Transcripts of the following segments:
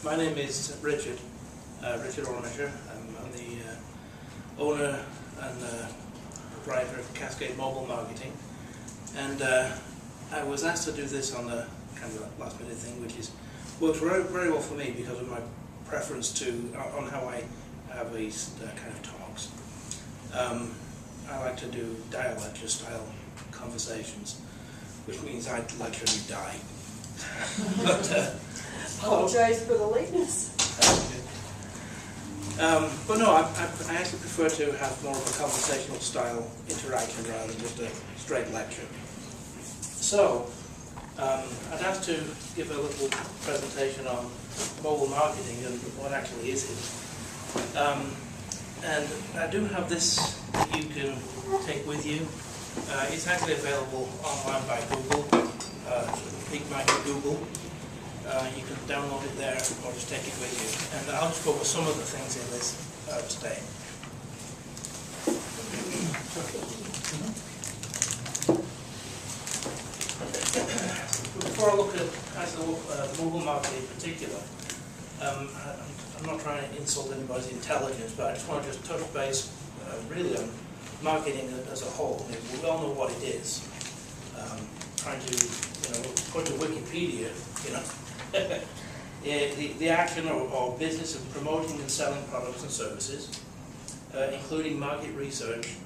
My name is Richard Ormesher. I'm the owner and proprietor of Cascade Mobile Marketing, and I was asked to do this on a kind of a last minute thing, which is works very, very well for me because of my preference on how I have these kind of talks. I like to do dialecture style conversations, which means I lecture and you die. Apologize for the lateness. But no, I actually prefer to have more of a conversational style interaction rather than just a straight lecture. So, I'd have to give a little presentation on mobile marketing and what actually is it. And I do have this that you can take with you. It's actually available online by Google, Big Mac Google. You can download it there or just take it with you. And I'll just go over some of the things in this today. Before I look at mobile marketing in particular, I'm not trying to insult anybody's intelligence, but I just want to just touch base really on marketing as a whole. I mean, we all know what it is. Trying to, go to Wikipedia, the action or business of promoting and selling products and services, including market research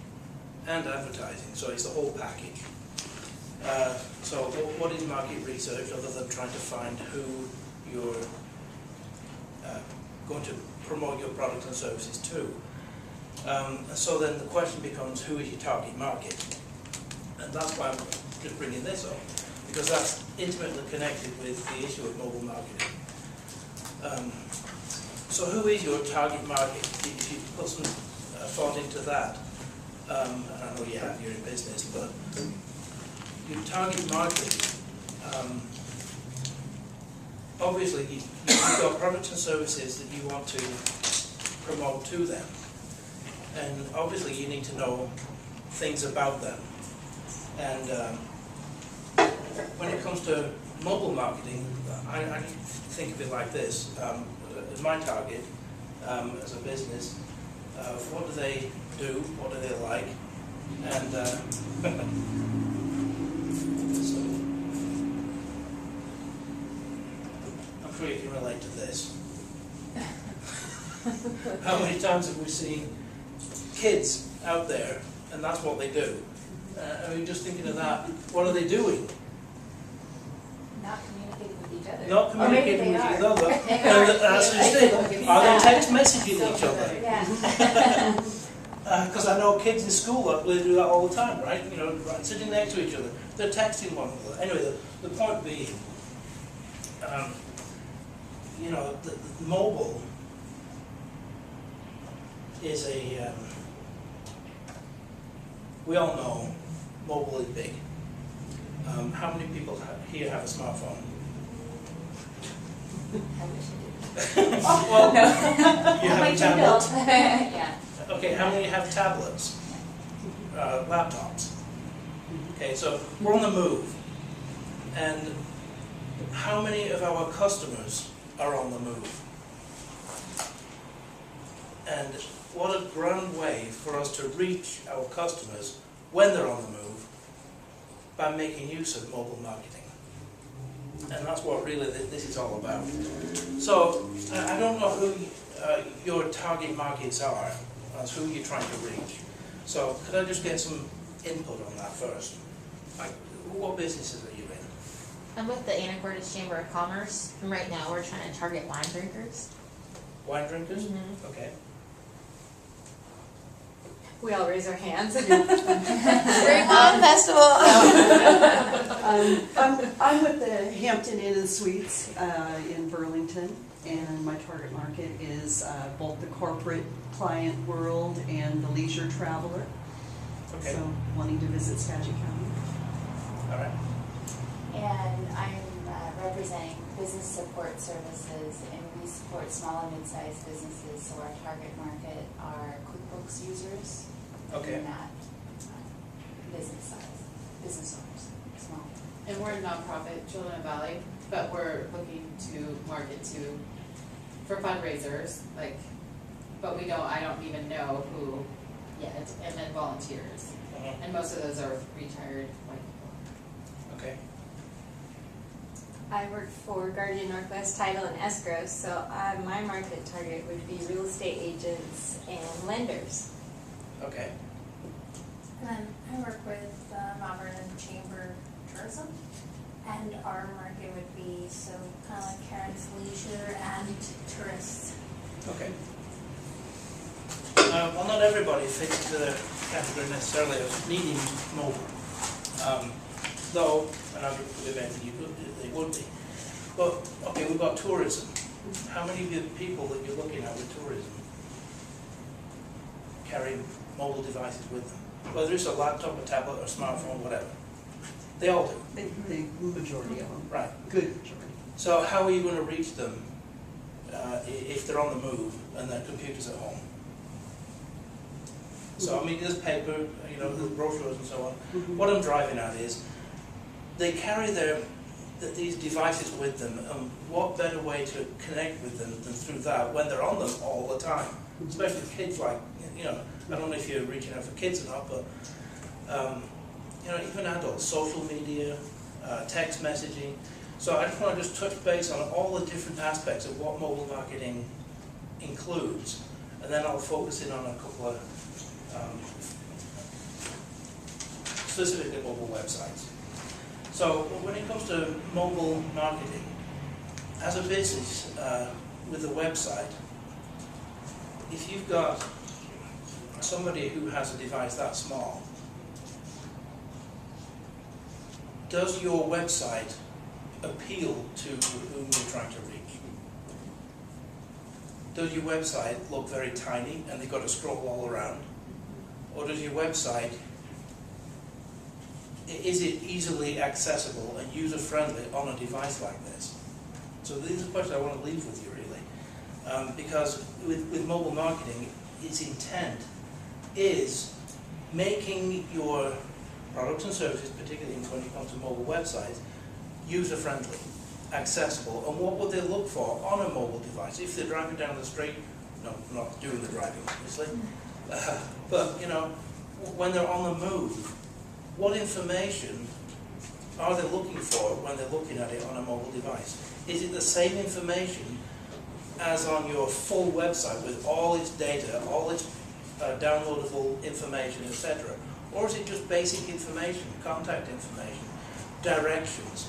and advertising. So it's the whole package. So what is market research other than trying to find who you're going to promote your products and services to? So then the question becomes, who is your target market? And that's why I'm just bringing this up, because that's intimately connected with the issue of mobile marketing. So who is your target market? If you put some thought into that, and I know you have, you're in business, but your target market, obviously you've got products and services that you want to promote to them, and obviously you need to know things about them. And when it comes to mobile marketing, I think of it like this. As my target as a business, what do they do? What do they like? And so I'm sure you can relate to this. How many times have we seen kids out there, and that's what they do? I mean, just thinking of that, what are they doing? Not communicating with each other. Not communicating with each other. Are they text messaging each other? Yeah. Because I know kids in school they do that all the time, right? Sitting next to each other, they're texting one another. Anyway, the point being, the mobile is a. We all know mobile is big. How many people here have a smartphone? I wish I did. Well, No. you have a tablet? Yeah. Okay, how many have tablets? Laptops? Okay, so we're on the move. And how many of our customers are on the move? And what a grand way for us to reach our customers when they're on the move by making use of mobile marketing. And that's what really this is all about. So I don't know who your target markets are, as who you're trying to reach. So could I just get some input on that first? Like, what businesses are you in? I'm with the Anacortes Chamber of Commerce, and right now we're trying to target wine drinkers. Wine drinkers? Mm-hmm. Okay. We all raise our hands. Spring Wine Festival! I'm with the Hampton Inn and Suites in Burlington, and my target market is both the corporate client world and the leisure traveler. Okay. So wanting to visit Skagit County. All right. And I'm representing business support services, and we support small and mid-sized businesses, so our target market are QuickBooks users. Okay. And not business owners, small. And we're a nonprofit, Children of Valley, but we're looking to market to for fundraisers, like, but I don't even know who yet, and then volunteers. Mhm. And most of those are retired white people. Okay. I work for Guardian Northwest Title and Escrow, so my market target would be real estate agents and lenders. Okay. And then I work with Mount Vernon Chamber Tourism, and our market would be so kind of like Karen's leisure and tourists. Okay. Well, not everybody fits into the category necessarily of needing mobile. Though, and I would imagine they would be. But, okay, we've got tourism. How many of the people that you're looking at with tourism carry mobile devices with them? Whether it's a laptop, a tablet, or a smartphone, whatever. They all do. The majority of them. Right. Good majority. So how are you going to reach them if they're on the move and their computer's at home? So, I mean, there's paper, you know, there's brochures and so on. Mhm. What I'm driving at is they carry these devices with them, and what better way to connect with them than through that when they're on them all the time? Especially with kids, like, you know, I don't know if you're reaching out for kids or not, but, you know, even adults, social media, text messaging. So I just want to touch base on all the different aspects of what mobile marketing includes, and then I'll focus in on a couple of specifically mobile websites. So when it comes to mobile marketing, as a business with a website, if you've got somebody who has a device that small, does your website appeal to whom you're trying to reach? Does your website look very tiny and they've got to scroll all around? Or does your website, is it easily accessible and user-friendly on a device like this? So these are questions I want to leave with you, really. Because with mobile marketing, its intent is making your products and services, particularly when it comes to mobile websites, user-friendly, accessible. And what would they look for on a mobile device? If they're driving down the street, no, not doing the driving, obviously, but, you know, when they're on the move, what information are they looking for when they're looking at it on a mobile device? Is it the same information as on your full website with all its data, all its downloadable information, etc.? Or is it just basic information, contact information, directions,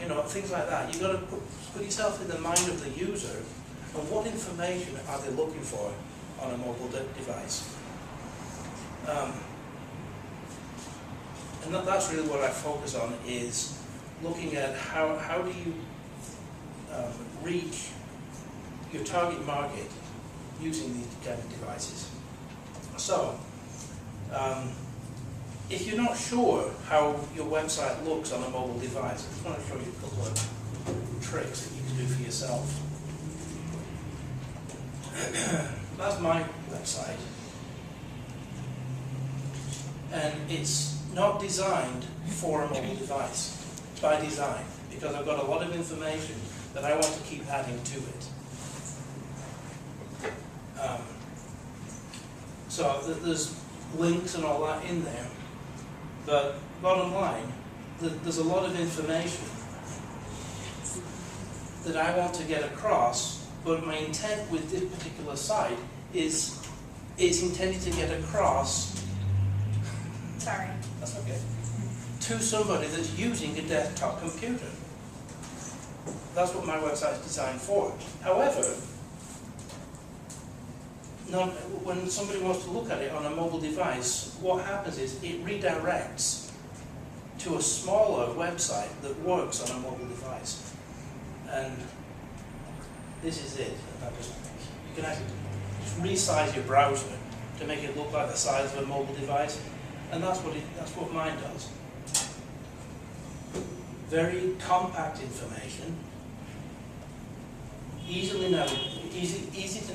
you know, things like that? You've got to put yourself in the mind of the user, and what information are they looking for on a mobile device? And that's really what I focus on, is looking at how do you reach your target market using these kind of devices. So, if you're not sure how your website looks on a mobile device, I just want to show you a couple of tricks that you can do for yourself. That's my website. And it's not designed for a mobile device by design, because I've got a lot of information that I want to keep adding to it. So there's links and all that in there, but bottom line, there's a lot of information that I want to get across, but my intent with this particular site is it's intended to get across, Sorry. that's okay, to somebody that's using a desktop computer. That's what my website is designed for. However, when somebody wants to look at it on a mobile device, what happens is it redirects to a smaller website that works on a mobile device. And this is it. You can actually just resize your browser to make it look like the size of a mobile device, and that's what mine does. Very compact information, easy to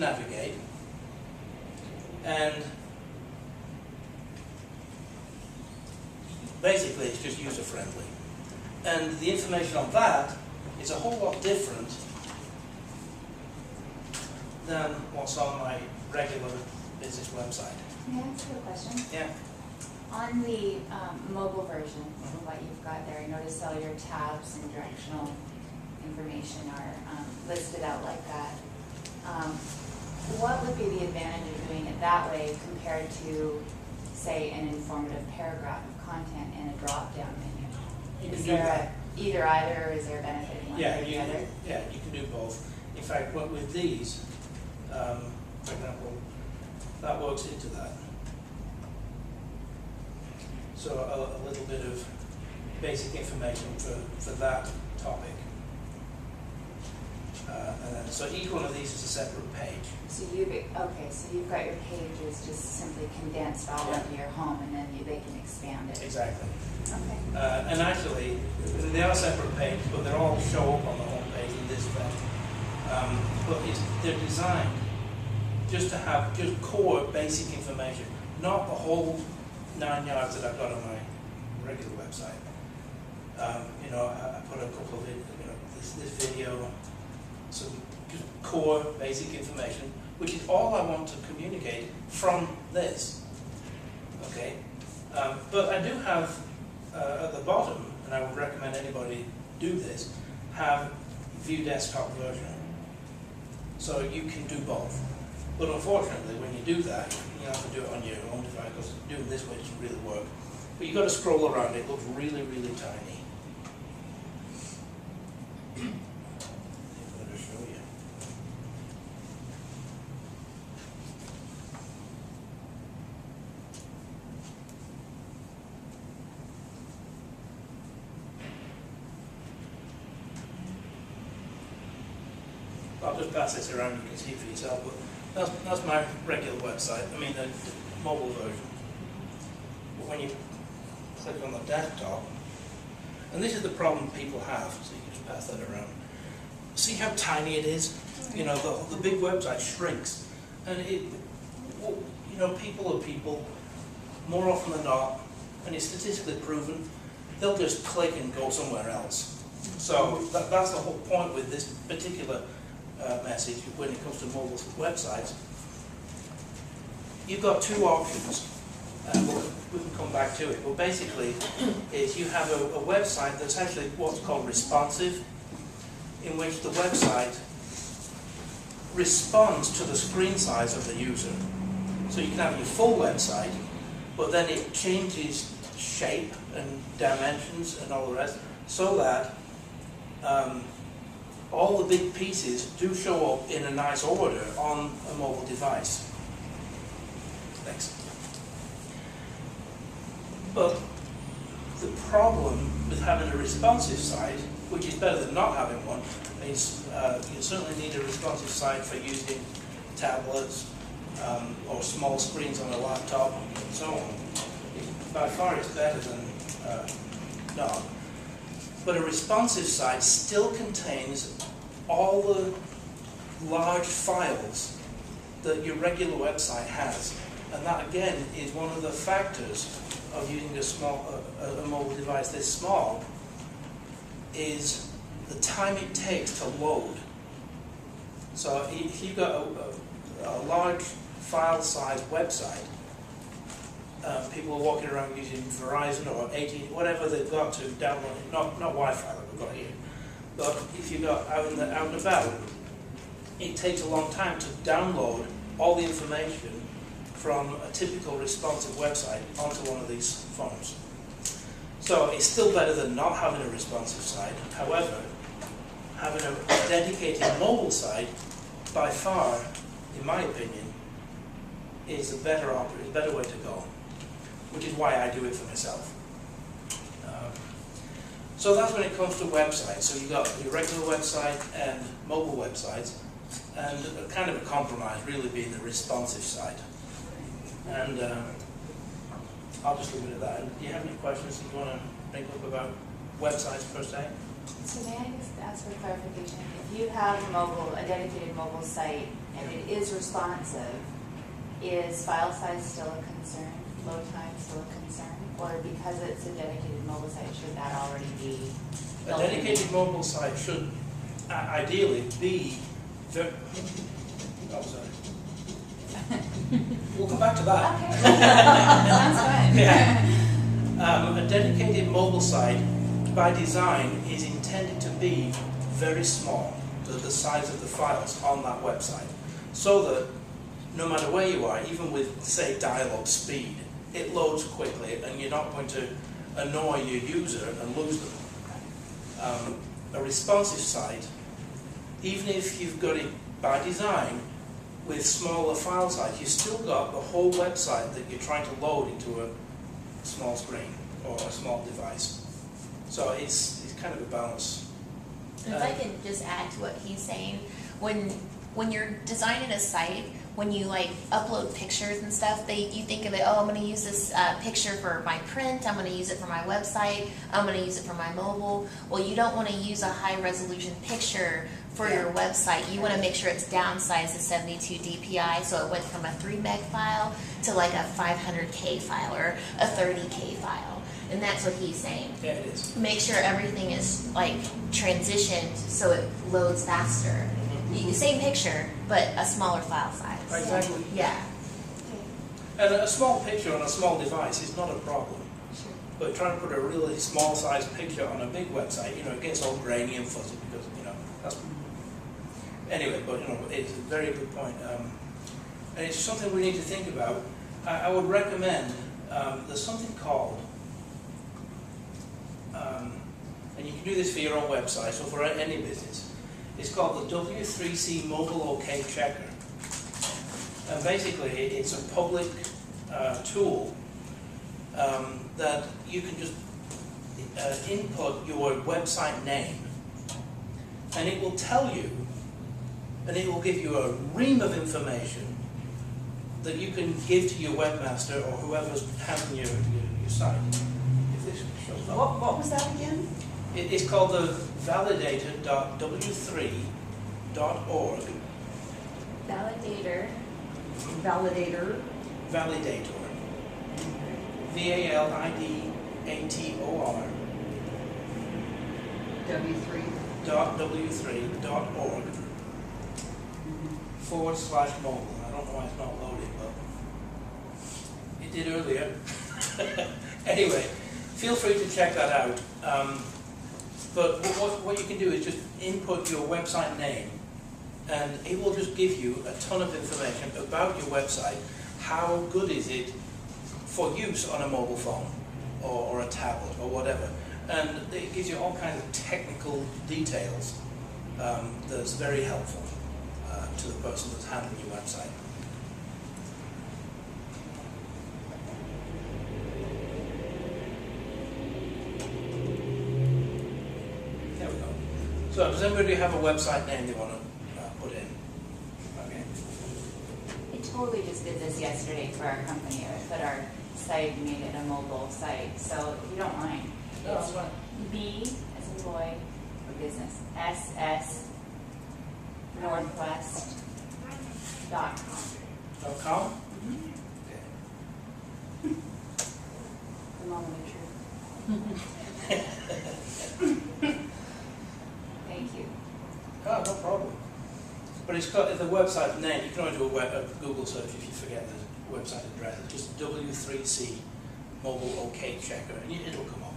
navigate, and basically it's just user friendly. And the information on that is a whole lot different than what's on my regular business website. May I ask you a question? Yeah. On the mobile version of what you've got there, I noticed all your tabs and directional information are listed out like that. What would be the advantage of doing it that way compared to, say, an informative paragraph of content and a drop-down menu? You can Is do there that. either or is there a benefit in one Yeah, or the other? yeah, you can do both. In fact, what with these, for example, that works into that. So a little bit of basic information for that topic. And then, so each one of these is a separate page. So you've got your pages just simply condensed all Yeah. into your home, and then they can expand it. Exactly. Okay. And actually, they are separate pages, but they all show up on the home page in this way. But they're designed just to have just core basic information, not the whole 9 yards that I've got on my regular website. You know, I put a couple of this video, some just core basic information, which is all I want to communicate from this. Okay, but I do have at the bottom, and I would recommend anybody do this, have view desktop version. So you can do both. But unfortunately, when you do that, you have to do it on your own device, because doing this way doesn't really work. But you've got to scroll around, it looks really, really tiny. I'm going to show you. I'll just pass this around, you can see for yourself, but that's my regular website, I mean the mobile version. But when you click on the desktop, and this is the problem people have, so you can just pass that around. See how tiny it is? You know, the big website shrinks, and people are people, more often than not, and it's statistically proven, they'll just click and go somewhere else. So that's the whole point with this particular message when it comes to mobile websites. You've got two options, and we can come back to it, but basically is you have a website that's actually what's called responsive, in which the website responds to the screen size of the user. So you can have your full website, but then it changes shape and dimensions and all the rest, so that all the big pieces do show up in a nice order on a mobile device. Thanks. But the problem with having a responsive site, which is better than not having one, is you certainly need a responsive site for using tablets or small screens on a laptop and so on. By far it's better than not. But a responsive site still contains all the large files that your regular website has. And that again is one of the factors of using a mobile device this small, is the time it takes to load. So if you've got a large file size website, people are walking around using Verizon or AT, whatever they've got to download, not Wi-Fi that we've got here, but if you've got out and about, it takes a long time to download all the information from a typical responsive website onto one of these phones. So it's still better than not having a responsive site. However, having a dedicated mobile site, by far, in my opinion, is a better way to go, which is why I do it for myself. So that's when it comes to websites. So you've got your regular website and mobile websites, and a kind of a compromise really being the responsive site. And I'll just leave it at that. And do you have any questions you want to bring up about websites per se? So may I just ask for clarification? If you have a dedicated mobile site and it is responsive, is file size still a concern? Load time still a concern? Or because it's a dedicated mobile site, should that already be A built in? dedicated mobile site should ideally be Oh, sorry. We'll come back to that. Okay. Sounds fun. Yeah. A dedicated mobile site, by design, is intended to be very small, the size of the files on that website, so that no matter where you are, even with, say, dialogue speed, it loads quickly and you're not going to annoy your user and lose them. A responsive site, even if you've got it by design with smaller file size, you've still got the whole website that you're trying to load into a small screen or a small device. So it's kind of a balance. And if I can just add to what he's saying, when you're designing a site, when you like upload pictures and stuff, you think of it, oh, I'm going to use this picture for my print, I'm going to use it for my website, I'm going to use it for my mobile. Well, you don't want to use a high resolution picture for your website. You want to make sure it's downsized to 72 DPI, so it went from a 3 meg file to like a 500K file or a 30K file. And that's what he's saying. Yeah, it is. Make sure everything is like transitioned so it loads faster. Same picture, but a smaller file size. Exactly. Yeah. And a small picture on a small device is not a problem. Sure. But trying to put a really small size picture on a big website, it gets all grainy and fuzzy because, that's... Anyway, but, it's a very good point. And it's something we need to think about. I would recommend, there's something called, and you can do this for your own website, so for any business. It's called the W3C Mobile OK Checker. And basically, it's a public tool that you can just input your website name, and it will tell you, and it will give you a ream of information that you can give to your webmaster or whoever's handling your site. If this shows up. What was that again? It's called the validator.w3.org. Validator. Validator. Validator. VALIDATOR. W3. .w3.org /mobile. I don't know why it's not loaded, but it did earlier. Anyway, feel free to check that out. But what you can do is just input your website name, and it will just give you a ton of information about your website. How good is it for use on a mobile phone or a tablet or whatever? And it gives you all kinds of technical details that's very helpful to the person that's handling your website. There we go. So does anybody have a website name they want to put in? Okay. I totally just did this yesterday for our company. I put our site and made it a mobile site. So if you don't mind, it's B as in boy for business, SS Northwest.com. .com? Okay. The moment of truth. Thank you. Oh, no problem. But it's got the website name. You can only do a Google search if you forget the website address. It's just W3C Mobile OK Checker, and it'll come up.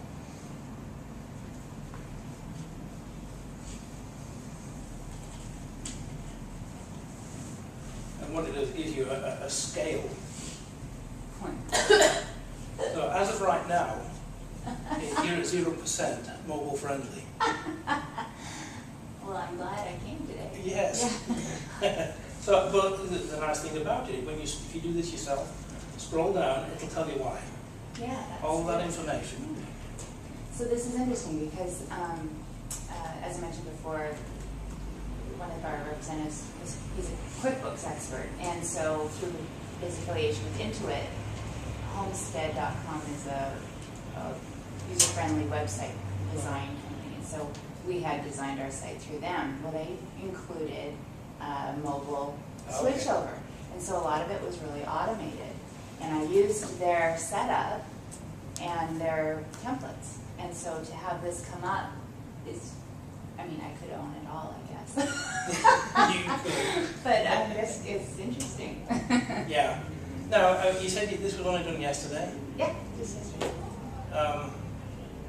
And what it does gives you a scale. So as of right now, you're at 0% mobile friendly. Well, I'm glad I came today. Yes. Yeah. So, but the nice thing about it, if you do this yourself, scroll down, it'll tell you why. Yeah. That's All that good. information. So this is interesting because, as I mentioned before, one of our representatives, he's a QuickBooks expert, and so through his affiliation with Intuit, Homestead.com is a user-friendly website design company. And so we had designed our site through them. Well, they included mobile switchover, and so a lot of it was really automated. And I used their setup and their templates. And so to have this come up is, I mean, I could own it all, I guess. You could. But this it's interesting. Yeah. Now, you said this was only done yesterday? Yeah, just yesterday. Um,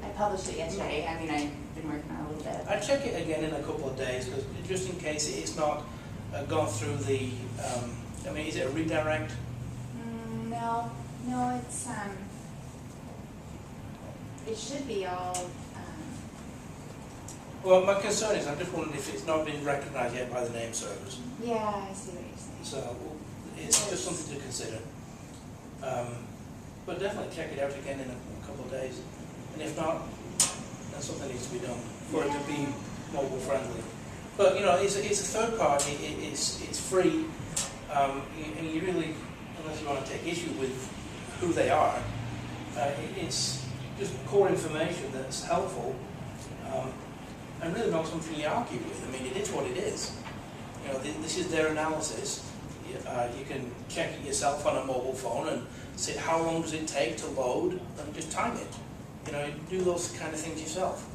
I published it yesterday. I mean, I've been working on it a little bit. I'd check it again in a couple of days, because just in case it's not gone through the, I mean, is it a redirect? No, it's, it should be all, Well, my concern is, I'm just wondering if it's not been recognised yet by the name servers. yeah, I see what you're saying. So it's just something to consider. But definitely check it out again in a couple of days. And if not, then something needs to be done for it to be mobile friendly. But you know, it's a third party. It's free, and you really, unless you want to take issue with who they are, it's just core information that's helpful, and really not something you argue with. I mean, it is what it is. You know, this is their analysis. You can check it yourself on a mobile phone and say how long does it take to load, and just time it. You know, do those kind of things yourself.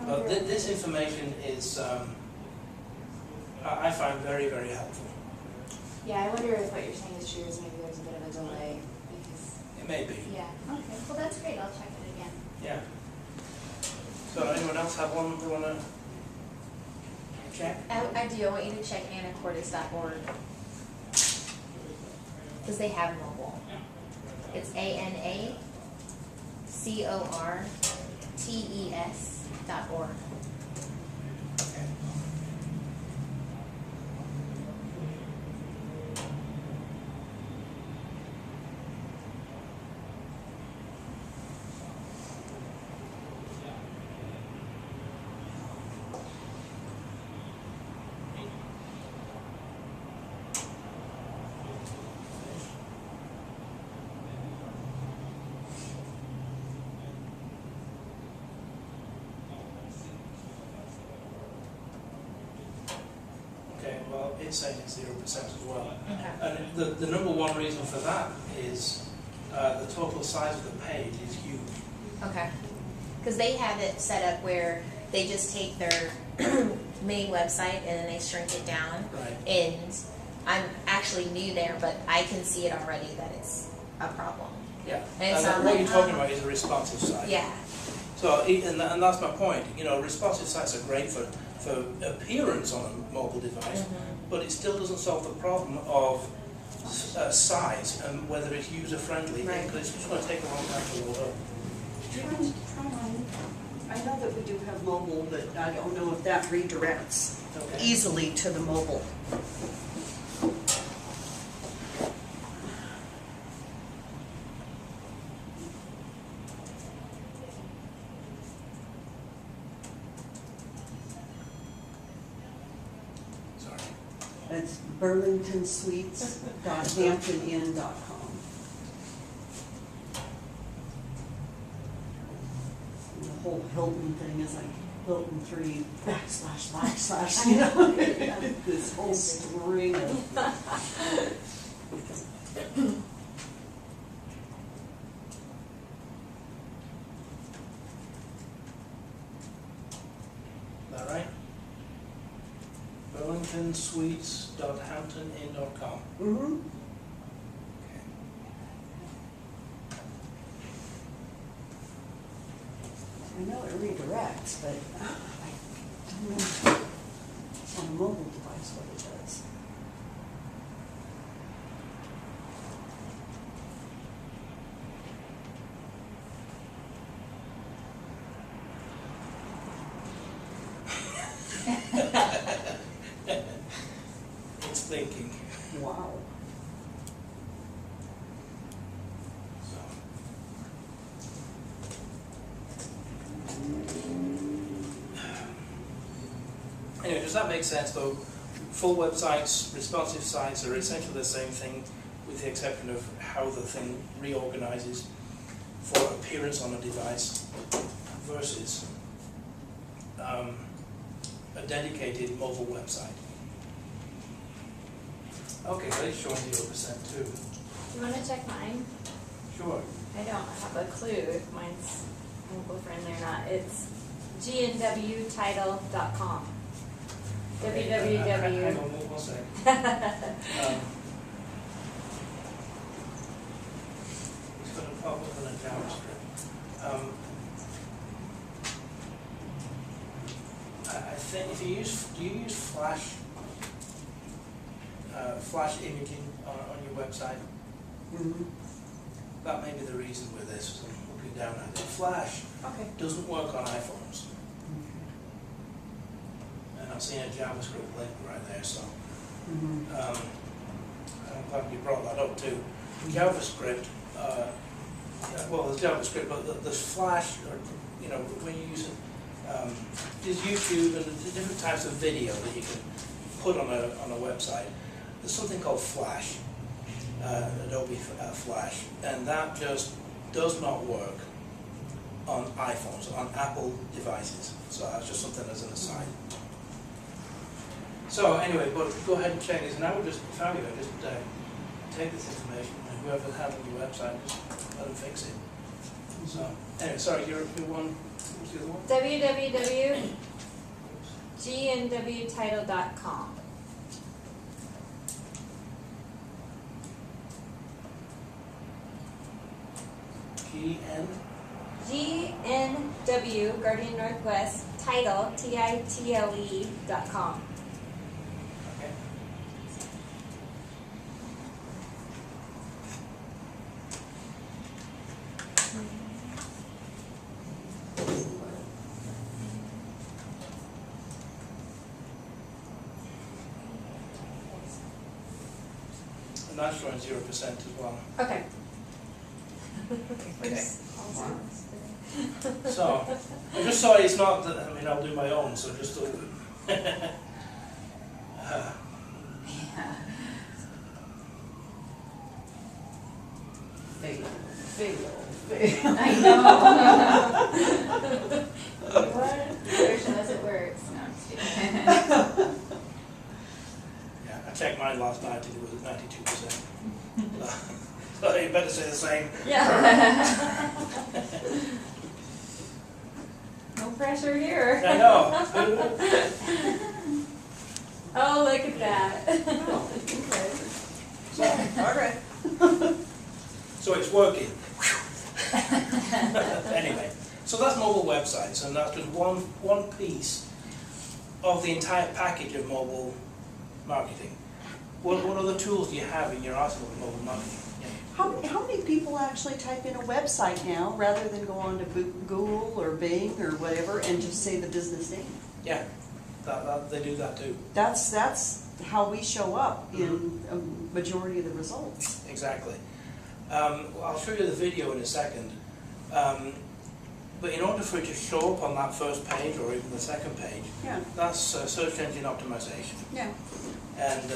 But this information is, I find very, very helpful. Yeah, I wonder if what you're saying is true, is maybe there's a bit of a delay, because, It may be. yeah. Okay, well, that's great, I'll check it again. Yeah. So anyone else have one they want to check? I do. I want you to check anacortes.org because they have mobile. It's ANACORTES.org. Okay. Okay, well, it's saying it's 0% as well. Okay. And the number one reason for that is the total size of the page is huge. Okay. Because they have it set up where they just take their main website and then they shrink it down. Right. And I'm actually new there, but I can see it already that it's a problem. Yeah. And it's And not what like, you're talking about is a responsive site. Yeah. So, and that's my point. You know, responsive sites are great for appearance on a mobile device, but it still doesn't solve the problem of size and whether it's user friendly. Right. Because it's just going to take a long time to load up. I know that we do have mobile, but I don't know if that redirects Okay. easily to the mobile. Sorry. That's burlingtonsuites.hamptoninn.com. And the whole Hilton thing is like Hilton 3 // you know, this whole string of. Is that right? burlingtonsuites.hamptoninn.com. Mm-hmm. Okay. I know it redirects, but I don't know on a mobile device what it does. It's thinking. Wow. So. Anyway, does that make sense though? Full websites, responsive sites are essentially the same thing with the exception of how the thing reorganizes for appearance on a device versus a dedicated mobile website. Okay, so it's showing 0% too. You wanna check mine? Sure. I don't have a clue if mine's mobile friendly or not. It's gnwtitle.com. Hang on one second. He's got a problem with a JavaScript. I think if you use, do you use Flash imaging on your website? Mhm. That may be the reason with this. I'm looking down at it. Flash Okay. doesn't work on iPhones, and I'm seeing a JavaScript link right there. So Mhm. I'm glad you brought that up too. JavaScript. Well, there's JavaScript, but there's Flash, or when you use it. There's YouTube and the different types of video that you can put on a website. There's something called Flash, Adobe Flash, and that just does not work on iPhones, on Apple devices. So that's just something as an aside. So anyway, but go ahead and check this, and I would just, if I were you, just take this information, and whoever has on your website, just let them fix it. So anyway, sorry, your one. What was the other one? www.gnwtitle.com. GNW, Guardian Northwest, title, TITLE.com. Okay. And that's showing 0% as well. Okay. Okay. So, I'm just sorry it's not that, I'll do my own, so just I know. What? Version as it works. No, I'm just kidding. yeah, I checked mine last night and it was at 92%. So you better say the same. Yeah. No pressure here. I know. Oh, look at that. So, Alright. so it's working. Anyway, so that's mobile websites, and that's just one piece of the entire package of mobile marketing. What other tools do you have in your arsenal of mobile marketing? How many people actually type in a website now rather than go on to Google or Bing or whatever and just say the business name? Yeah, they do that too. That's how we show up in a majority of the results. Exactly. Well, I'll show you the video in a second. But in order for it to show up on that first page or even the second page, Yeah. that's search engine optimization. Yeah. And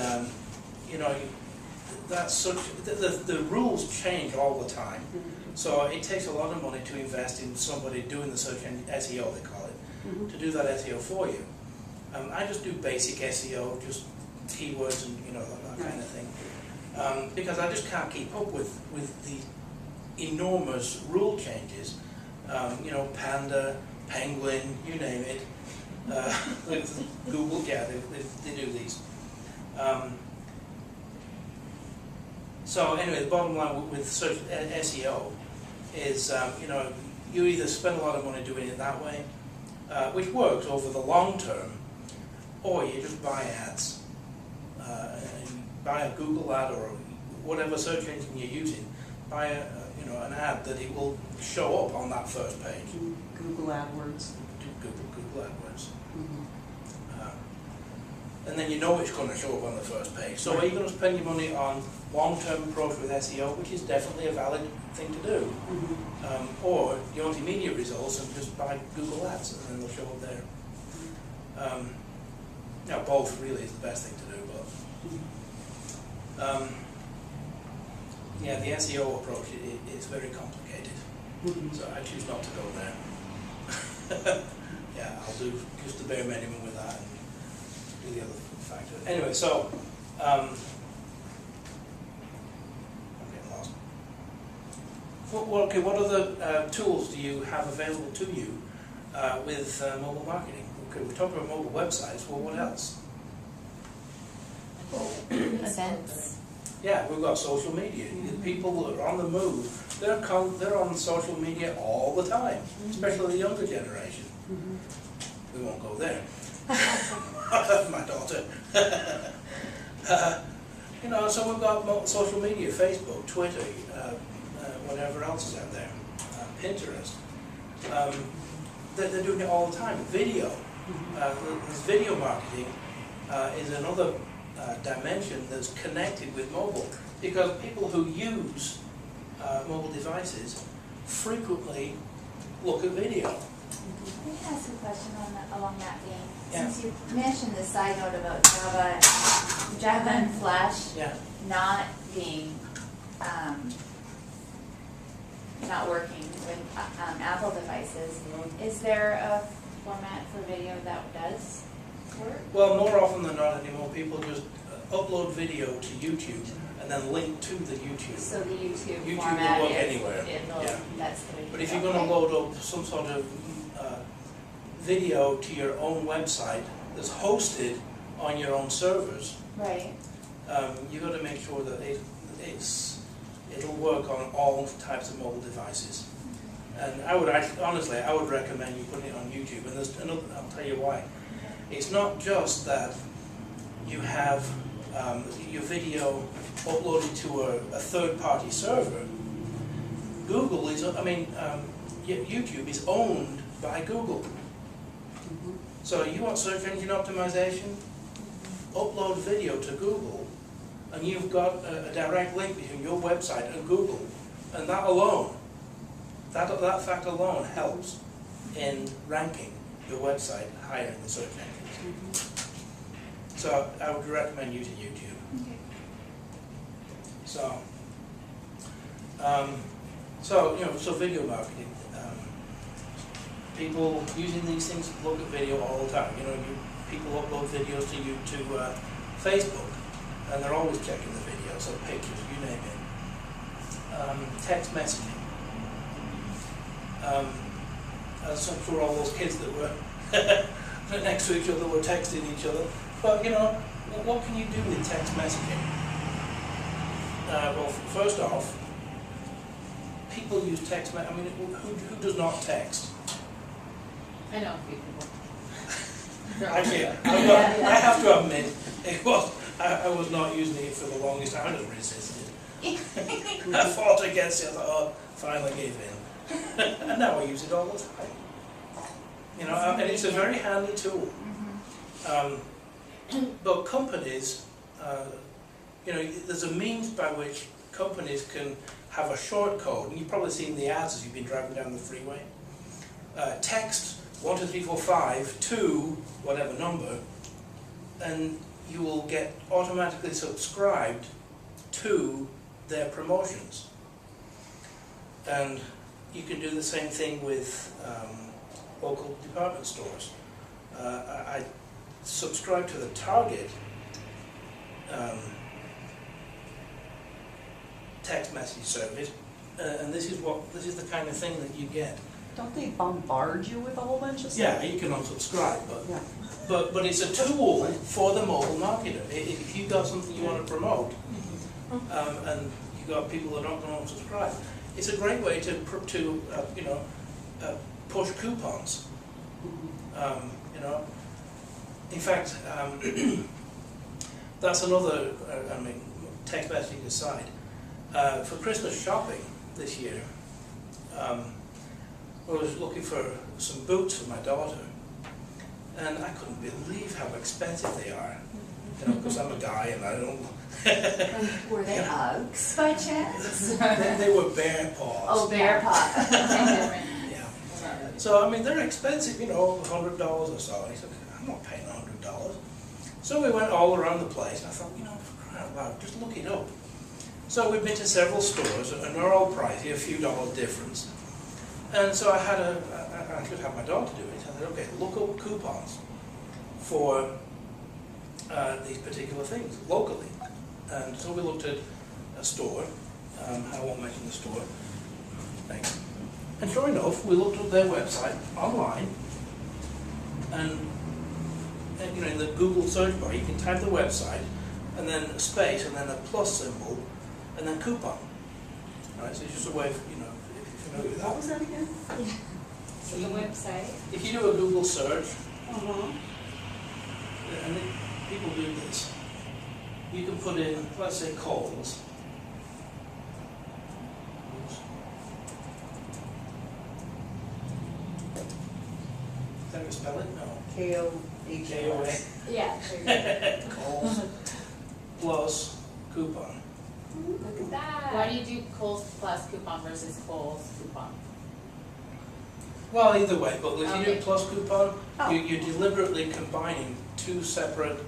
that's such the rules change all the time. So it takes a lot of money to invest in somebody doing the search engine SEO, they call it, to do that SEO for you. I just do basic SEO, just keywords and that kind of thing, because I just can't keep up with the enormous rule changes. Panda, Penguin, you name it. Google, yeah, they do these. So anyway, the bottom line with search SEO is, you either spend a lot of money doing it that way, which works over the long term, or you just buy ads. Buy a Google ad or whatever search engine you're using. Buy an ad that it will show up on that first page. Google AdWords. Google AdWords. Mm-hmm. And then you know it's going to show up on the first page. So are you going to spend your money on long-term approach with SEO, which is definitely a valid thing to do, or you want immediate results and just buy Google Ads and then they'll show up there. Both really is the best thing to do, but the SEO approach is very complicated, so I choose not to go there. I'll do just the bare minimum with that and do the other factors. Anyway, so I'm getting lost. What other tools do you have available to you with mobile marketing? Okay, we talked about mobile websites. Well, what else? Events. Yeah, we've got social media. People that are on the move, they're on social media all the time, especially the younger generation. We won't go there. My daughter. You know, so we've got social media, Facebook, Twitter, whatever else is out there, Pinterest. They're doing it all the time. Video. This video marketing is another dimension that's connected with mobile, because people who use mobile devices frequently look at video. Let me ask a question along that vein. Yeah. Since you mentioned the side note about Java and Flash Yeah. not being, not working with Apple devices, is there a format for video that does work? Well, more often than not anymore, people just upload video to YouTube and then link to the YouTube. So the YouTube YouTube format will work is, anywhere. yeah. That's the way to But if go. you're going to Okay. load up some sort of video to your own website that's hosted on your own servers, Right. you've got to make sure that it'll work on all types of mobile devices. And I would honestly, I would recommend you putting it on YouTube. And there's another, I'll tell you why. It's not just that you have your video uploaded to a third-party server. Google is, YouTube is owned by Google. So you want search engine optimization? Upload video to Google, and you've got a direct link between your website and Google. And that alone, that fact alone helps in ranking your website higher in the search engines. So I would recommend using YouTube. Okay. So video marketing. People using these things look at video all the time. You know, people upload videos to Facebook, and they're always checking the videos or pictures, you name it. Text messaging. As I'm sure all those kids that were next to each other were texting each other. But you know, what can you do with text messaging? Well, first off, people use text. I mean, who does not text? I know a few people. Actually, I have to admit, I was not using it for the longest time. I just resisted. I fought against it. I thought, oh, finally gave in. And now I use it all the time. You know, and it's a very handy tool. But companies, there's a means by which companies can have a short code, and you've probably seen the ads as you've been driving down the freeway. Text 12345 to whatever number, and you will get automatically subscribed to their promotions. And you can do the same thing with local department stores. I subscribe to the Target text message service, and this is the kind of thing that you get. Don't they bombard you with a whole bunch of stuff? Yeah, you can unsubscribe, Yeah. but it's a tool for the mobile marketer. If you've got something you want to promote, and you've got people that aren't going to unsubscribe, it's a great way to push coupons. In fact, that's another. Text messaging aside, for Christmas shopping this year, I was looking for some boots for my daughter, and I couldn't believe how expensive they are. You know, because I'm a guy and I don't. Were they Uggs by chance? They were bear paws. Oh, bear paw. Yeah. So I mean, they're expensive. You know, $100 or so. And he said, I'm not paying $100. So we went all around the place, and I thought, for crying out loud, just look it up. So we've been to several stores, and they're all pricey, a few dollars difference. And so I could have my daughter do it. I said, okay, look up coupons for these particular things locally. And so we looked at a store. I won't mention the store. Thanks. And sure enough, we looked at their website online, and in the Google search bar, you can type the website, and then a space, and then a plus symbol, and then coupon. Right, so it's just a way of, if you're familiar with What that. was that again? So the website. If you do a Google search, Uh-huh. and people do this, you can put in, let's say, Coles. Oops. Is that how you spell it? No. K-O-H-L-S. K-O-A. Yeah, there you go. Coles plus coupon. Look at that. Why do you do Kohl's plus coupon versus Kohl's coupon? Well, either way, but if you do Okay. plus coupon, Oh. you're deliberately combining two separate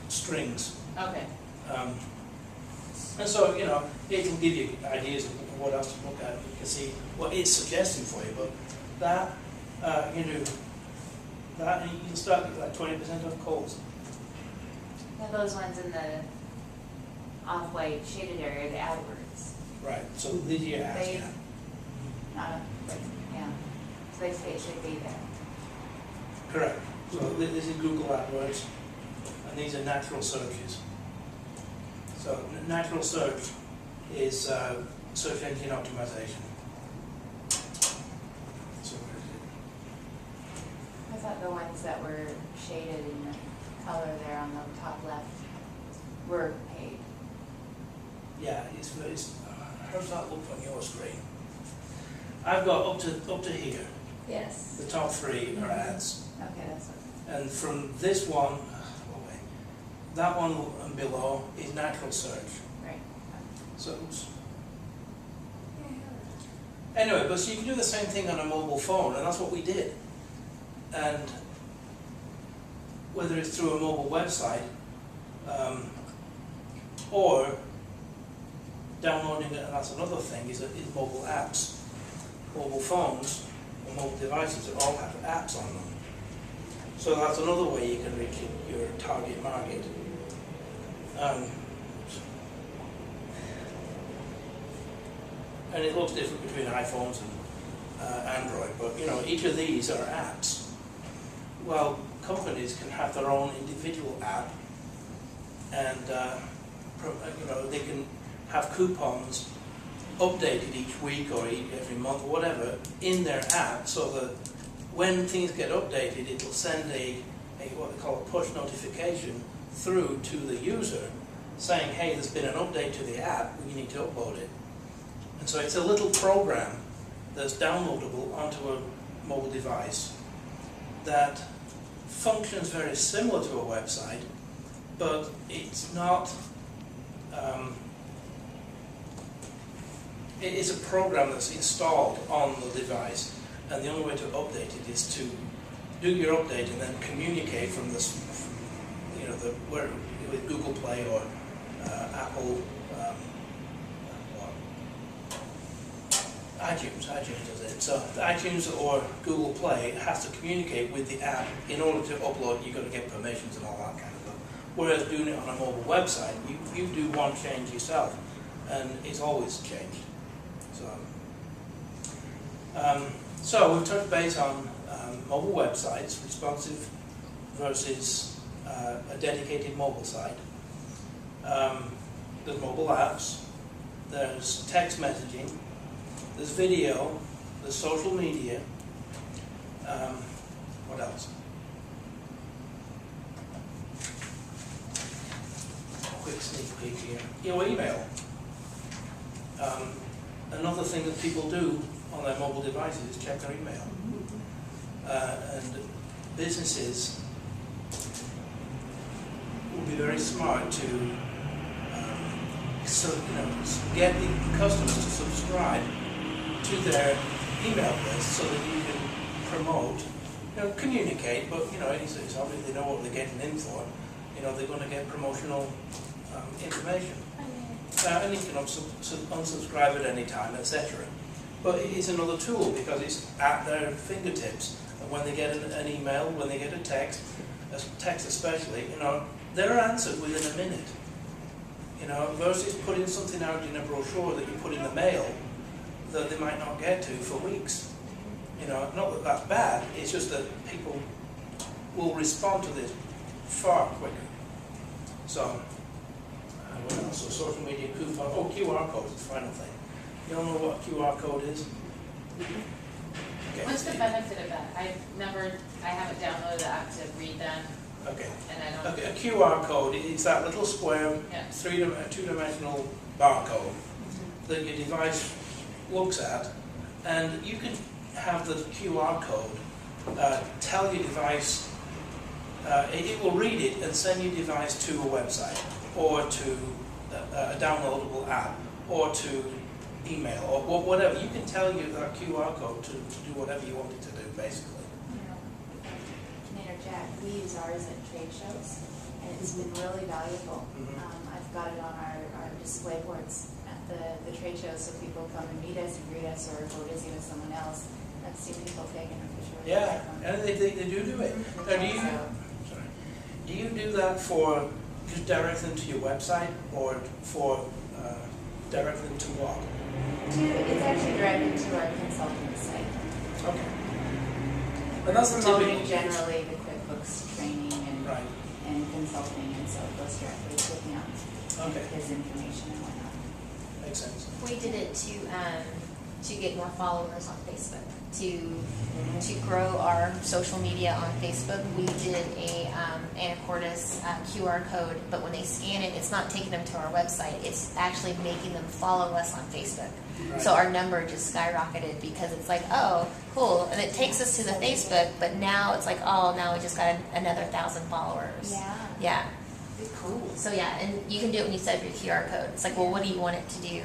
strings. Okay. And so, it will give you ideas of what else to look at. You can see what it's suggesting for you, but that, you do that, and you can start with like 20% off Coles. Now those ones in the off-white shaded area, the AdWords, Right, so these are your ads, They- yeah. not, yeah, so they say it should be there. Correct. So this is Google AdWords, and these are natural searches. So natural search is search engine optimization. So where is it? I thought the ones that were shaded in the color there on the top left were paid. Yeah, how does that look on your screen? I've got up to here. Yes. The top three are ads. Okay, that's what, And from this one, that one and below is natural search. right. So, oops. Anyway, but so you can do the same thing on a mobile phone, and that's what we did. And whether it's through a mobile website, or downloading it, and that's another thing, is mobile apps. Mobile phones or mobile devices all have apps on them. So that's another way you can reach your target market. And it looks different between iPhones and Android, but each of these are apps. Well, companies can have their own individual app, and they can have coupons updated each week or every month or whatever in their app, so that when things get updated, it'll send a what they call a push notification through to the user saying, hey, there's been an update to the app, you need to upload it. And so it's a little program that's downloadable onto a mobile device that functions very similar to a website, but it's not, it is a program that's installed on the device, and the only way to update it is to do your update and then communicate from this, with Google Play or Apple, iTunes does it. So iTunes or Google Play has to communicate with the app in order to upload. You've got to get permissions and all that kind of stuff. Whereas doing it on a mobile website, you do one change yourself, and it's always changed. So we've touched base on mobile websites, responsive versus a dedicated mobile site. There's mobile apps, there's text messaging, there's video, there's social media. What else? Quick sneak peek here. Email. Another thing that people do on their mobile devices is check their email. And businesses will be very smart to get the customers to subscribe to their email list so that you can promote, communicate, but it's obvious they know what they're getting in for. They're going to get promotional information. And you can unsubscribe at any time, etc. But it's another tool because it's at their fingertips. And when they get an email, when they get a text especially, they're answered within a minute. Versus putting something out in a brochure that you put in the mail that they might not get to for weeks. Not that that's bad, it's just that people will respond to this far quicker. So, so social media coupon, oh, QR code is the final thing. You don't know what QR code is? Okay. What's the benefit of that? I haven't downloaded the app to read them, Okay. and I don't. Okay, a QR code is that little square, Yeah. two-dimensional barcode that your device looks at, and you can have the QR code tell your device, it will read it and send your device to a website, or to a downloadable app, or to email, or whatever. You can tell you that QR code to do whatever you want it to do, basically. Can interject, we use ours at trade shows, and it's been really valuable. Mhm. I've got it on our display boards at the trade shows, so people come and meet us and greet us, or if we're busy with someone else, I've seen people taking a picture with Yeah, their iPhone. and they do it. Now, do you do that for just direct them to your website, or for direct them to what? It's actually directed to our consultant site. Okay. We're And that's the promoting typical- generally the QuickBooks training Right. and consulting, and so it goes directly to him, Okay. his information and whatnot. Makes sense. We did it to get more followers on Facebook, to grow our social media on Facebook. We did a Anacortes QR code, but when they scan it, it's not taking them to our website. It's actually making them follow us on Facebook. Right. So our number just skyrocketed because it's like, oh, cool, and it takes us to the Facebook, but now it's like, oh, now we just got another 1,000 followers. Yeah. Cool. So yeah, and you can do it when you set up your QR code. It's like, well, what do you want it to do?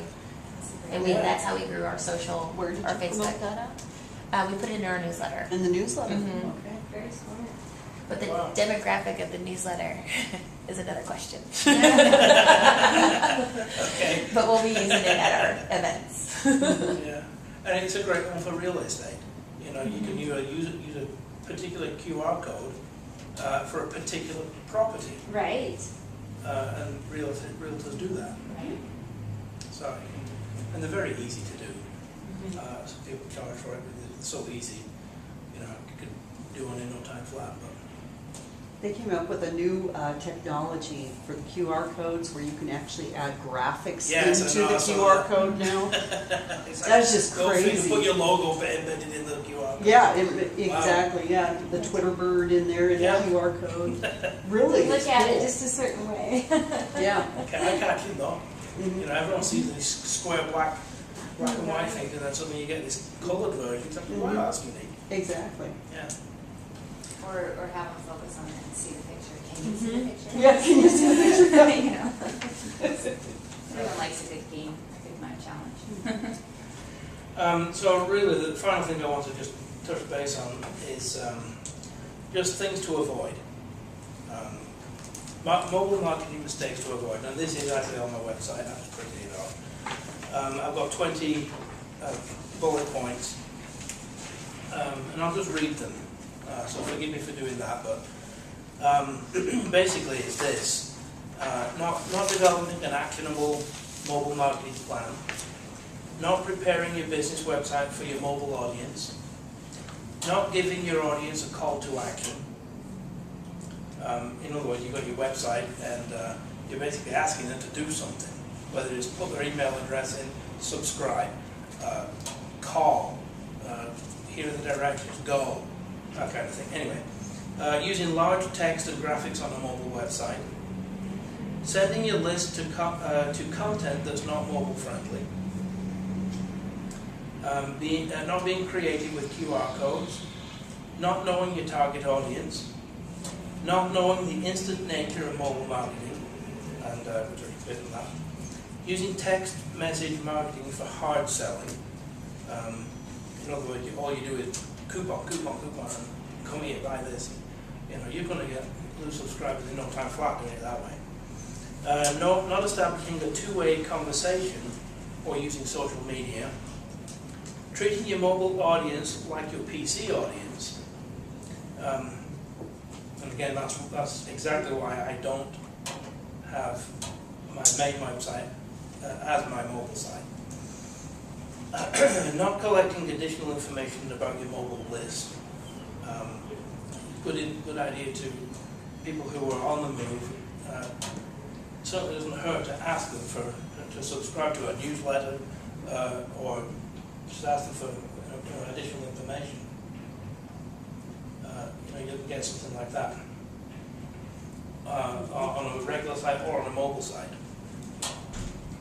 And Yeah. that's how we grew our social, Where did our you Facebook. promote that We put it in our newsletter. In the newsletter? Mhm. Okay. Very smart. But the Wow. demographic of the newsletter is another question. Okay. But we'll be using it at our events. Yeah, and it's a great one for real estate. You know, you can use a particular QR code for a particular property, Right. and realtors do that. Right? So, and they're very easy to do. So people charge for it, it's so easy. You know, you could do one in no time flat. But They came up with a new technology for the QR codes where you can actually add graphics Yes, I into know, the I saw QR that. code now. it's That's just go figure, crazy. Put your logo embedded in the QR code. Yeah, exactly, yeah. The Twitter bird in there in Yeah. the QR code. Really? Look it's at it cool. just a certain way. Yeah. Okay, I catch it though. Mhm. You know, everyone sees these square black and white things, and then suddenly you get this coloured version. It's like, wow, that's unique. Exactly. Yeah. Or have them focus on it and see the picture. Can you see the picture? Yeah, can you see the picture? You know. Everyone likes a good game, a good mind challenge. So really, the final thing I want to just touch base on is just things to avoid. Mobile marketing mistakes to avoid. And this is actually on my website. I just printed it off. I've got 20 bullet points, and I'll just read them. So forgive me for doing that, but basically it's this. Not developing an actionable mobile marketing plan. Not preparing your business website for your mobile audience. Not giving your audience a call to action. In other words, you've got your website and you're basically asking them to do something. Whether it's put their email address in, subscribe, call, here are the directions, go, that kind of thing. Anyway, using large text and graphics on a mobile website. Sending your list to content that's not mobile friendly. Not being creative with QR codes. Not knowing your target audience. Not knowing the instant nature of mobile marketing, and which are a bit of that. Using text message marketing for hard selling. In other words, all you do is coupon, and come here, buy this. You know, you're going to lose subscribers in no time flat doing it that way. Not establishing a two-way conversation or using social media. Treating your mobile audience like your PC audience. And again, that's exactly why I don't have my main website as my mobile site. Not collecting additional information about your mobile list. Good idea to people who are on the move. certainly doesn't hurt to ask them to subscribe to a newsletter or just ask them for additional information. You can get something like that on a regular site or on a mobile site.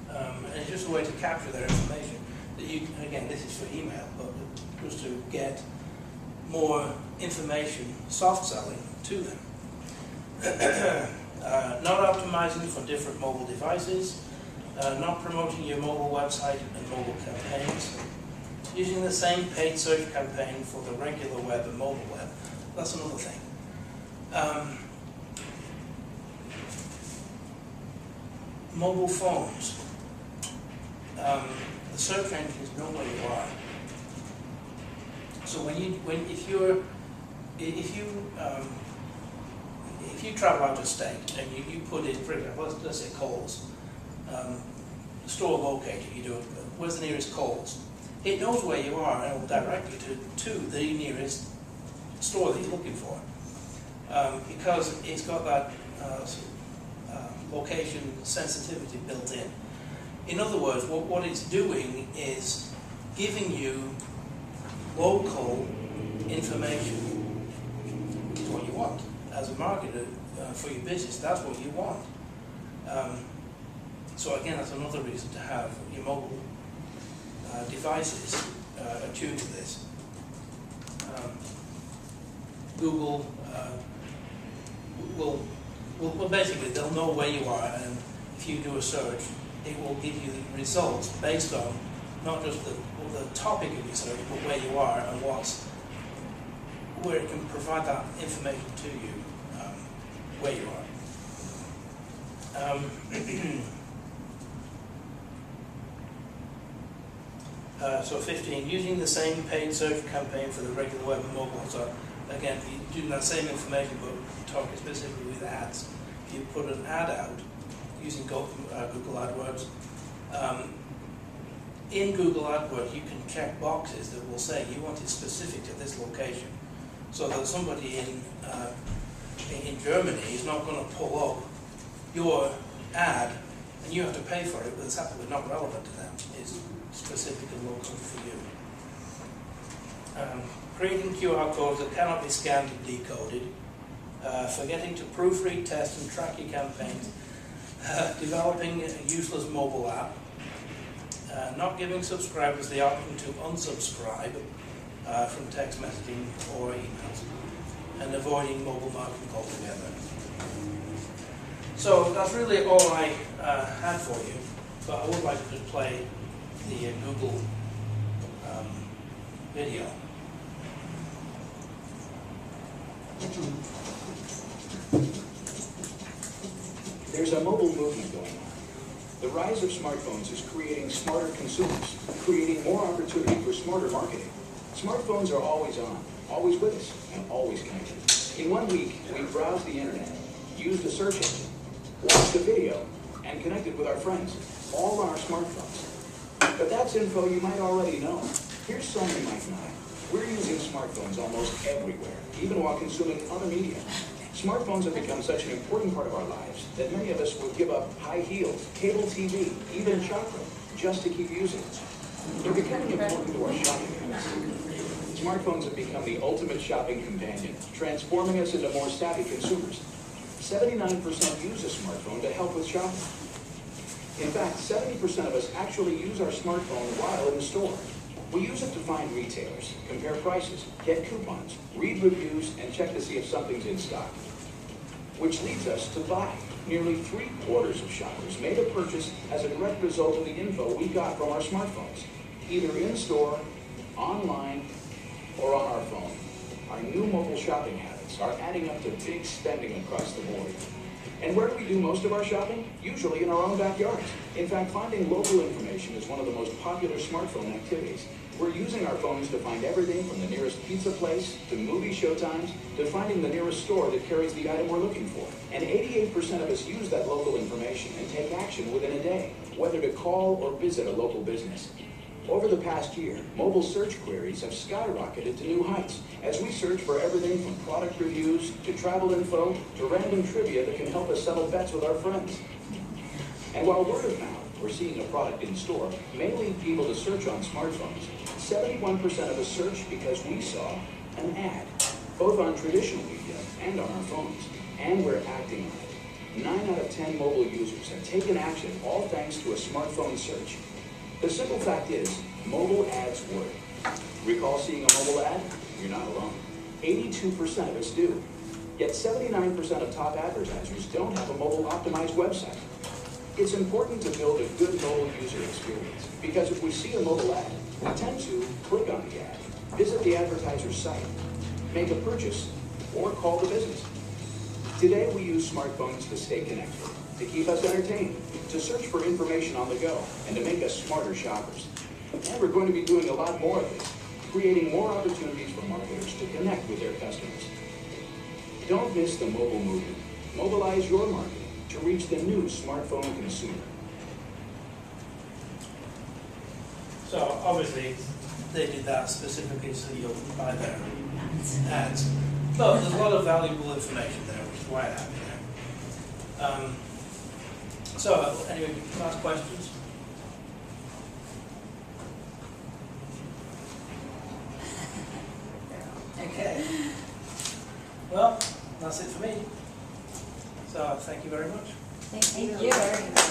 And it's just a way to capture their information. That you, again, this is for email, but just to get more information, soft selling to them. Not optimizing for different mobile devices, not promoting your mobile website and mobile campaigns, using the same paid search campaign for the regular web and mobile web. That's another thing. Mobile phones. The search engines know where you are. So if you travel out of state and you put in, for example, let's say Coles, store locator, you do it, where's the nearest Coles? It knows where you are and it will direct you to the nearest store that you're looking for, because it's got that location sensitivity built in. In other words, what it's doing is giving you local information, which is what you want. As a marketer for your business, that's what you want. So again, that's another reason to have your mobile devices attuned to this. Google will basically, they'll know where you are, and if you do a search, it will give you the results based on not just the topic of your search, but where you are and where it can provide that information to you, where you are. So 15, using the same paid search campaign for the regular web and mobile. So again, you do that same information, but talking specifically with ads. If you put an ad out using Google AdWords, in Google AdWords you can check boxes that will say you want it specific to this location, so that somebody in Germany is not going to pull up your ad and you have to pay for it, but it's absolutely not relevant to them. It's specific and local for you. Creating QR codes that cannot be scanned and decoded, forgetting to proofread, test and track your campaigns, developing a useless mobile app, not giving subscribers the option to unsubscribe from text messaging or emails, and avoiding mobile marketing altogether. So that's really all I had for you, but I would like to play the Google video. There's a mobile movement going on. The rise of smartphones is creating smarter consumers, creating more opportunity for smarter marketing. Smartphones are always on, always with us, and always connected. In 1 week, we browsed the internet, used a search engine, watched a video, and connected with our friends, all on our smartphones. But that's info you might already know. Here's some you might not. We're using smartphones almost everywhere, even while consuming other media. Smartphones have become such an important part of our lives that many of us would give up high heels, cable TV, even chocolate, just to keep using it. They're becoming important to our shopping habits. Smartphones have become the ultimate shopping companion, transforming us into more savvy consumers. 79% use a smartphone to help with shopping. In fact, 70% of us actually use our smartphone while in the store. We use it to find retailers, compare prices, get coupons, read reviews, and check to see if something's in stock. Which leads us to buy. Nearly 3/4 of shoppers made a purchase as a direct result of the info we got from our smartphones, either in-store, online, or on our phone. Our new mobile shopping habits are adding up to big spending across the board. And where do we do most of our shopping? Usually in our own backyards. In fact, finding local information is one of the most popular smartphone activities. We're using our phones to find everything from the nearest pizza place, to movie showtimes, to finding the nearest store that carries the item we're looking for. And 88% of us use that local information and take action within a day, whether to call or visit a local business. Over the past year, mobile search queries have skyrocketed to new heights as we search for everything from product reviews to travel info to random trivia that can help us settle bets with our friends. And while word of mouth, or seeing a product in store, may lead people to search on smartphones, 71% of us search because we saw an ad, both on traditional media and on our phones, and we're acting on it. 9 out of 10 mobile users have taken action, all thanks to a smartphone search. The simple fact is, mobile ads work. Recall seeing a mobile ad? You're not alone. 82% of us do. Yet 79% of top advertisers don't have a mobile optimized website. It's important to build a good mobile user experience, because if we see a mobile ad, we tend to click on the ad, visit the advertiser's site, make a purchase, or call the business. Today we use smartphones to stay connected, to keep us entertained, to search for information on the go, and to make us smarter shoppers. And we're going to be doing a lot more of this, creating more opportunities for marketers to connect with their customers. Don't miss the mobile movement. Mobilize your marketing to reach the new smartphone consumer. So obviously, they did that specifically so you'll buy their ads. But there's a lot of valuable information there, which is why I have it there. So, anyway, last questions? Okay. Well, that's it for me. So, thank you very much. Thank Thank you. you very much.